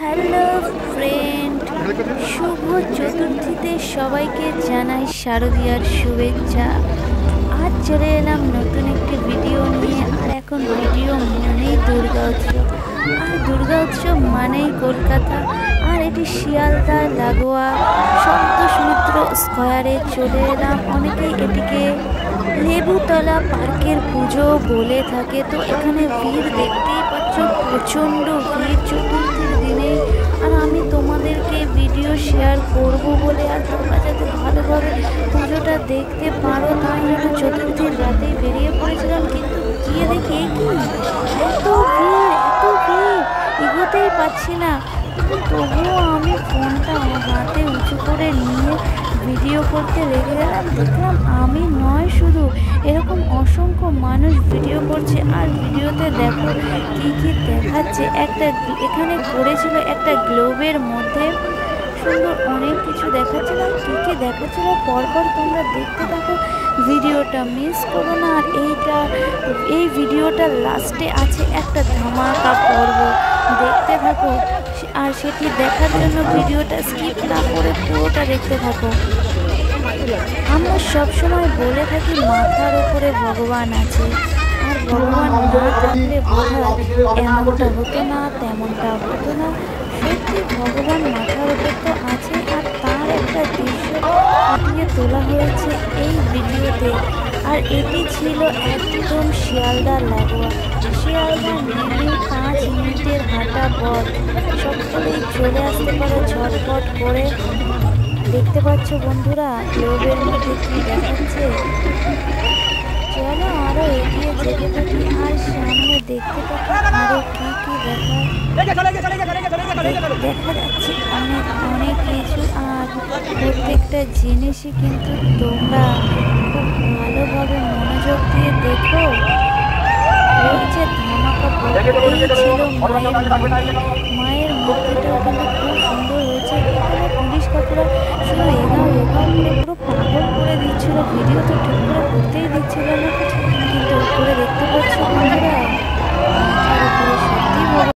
Hello friend, শুভ চতুর্থীতে সবাইকে জানাই শারদীয়ার শুভেচ্ছা। আজ চলে এলাম নতুন একটি ভিডিও নিয়ে। আর এখন ভিডিও মানেই দুর্গা উৎসব, আর দুর্গা উৎসব মানেই কলকাতা। আর এটি শিয়ালদা লাগোয়া সন্তোষ মিত্র স্কোয়ারে চলে এলাম। অনেকেই এটিকে লেবুতলা পার্কের পুজো বলে থাকে। তো এখানে ভিড় দেখতেই পাচ্ছ, প্রচণ্ড ভিড় চতুর্থীর দিনে। আর আমি তোমাদেরকে ভিডিও শেয়ার করব বলে, আর তোমরা যাতে ভালোভাবে পুজোটা দেখতে পারো তাই জন্য চতুর্থীর রাতেই বেরিয়ে পড়েছিলাম। কিন্তু গিয়ে দেখি কি এত ভিড় এগোতেই পাচ্ছি না। তবুও আমি ফোনটা হাতে উঁচু করে নিয়ে ভিডিও করতে লেগে গেলাম। দেখলাম আমি নয়, শুধু এরকম অসংখ্য মানুষ ভিডিও করছে। আর ভিডিওতে দেখো কী কী দেখাচ্ছে। এখানে করেছিল একটা গ্লোবের মধ্যে সুন্দর অনেক কিছু দেখাচ্ছিল। আর কী কী দেখাচ্ছিল পরপর তোমরা দেখতে থাকো, ভিডিওটা মিস করো না। আর এই ভিডিওটার লাস্টে আছে একটা ধামাকা পর্ব, দেখতে থাকো। আর সেটি দেখার জন্য ভিডিওটা স্কিপ না করে পুরোটা দেখতে থাকো। আমরা সবসময় বলে থাকি মাথার উপরে ভগবান আছে, আর ভগবান না থাকলে বোধহয় এমনটা হতো না, তেমনটা হতো না। সত্যি ভগবান মাথার উপর তো আছে। আর তার একটা দৃশ্য ফুটিয়ে তোলা হয়েছে এই ভিডিওতে। আর এটি ছিল একদম শিয়ালদা লাগোয়া। শিয়ালদা নেমে 5 মিনিটের হাঁটা পথ। সকলেই চলে আসতে পারো ঝটপট করে। দেখতে পাচ্ছ বন্ধুরা গ্লোবের মধ্যে কি দেখাচ্ছে। চলো আরো এগিয়ে যেতে থাকি, আর সামনে দেখতে পাচ্ছি আরো কি কি দেখা যাচ্ছে। অনেক কিছু। আর প্রত্যেকটা জিনিসই কিন্তু তোমরা খুব ভালোভাবে মনোযোগ দিয়ে দেখো। হচ্ছে ধামাকা এই ছিল মায়ের মূর্তিটাও কিন্তু খুব সুন্দর হয়েছে। এখানে পুলিশ কাকুরা শুধু এগাও করে পুরো পাগল করে দিচ্ছিল। ভিডিও তো ঠিক করে করতেই দিচ্ছিল না, কিন্তু করে দেখতে পাচ্ছ বন্ধুরা।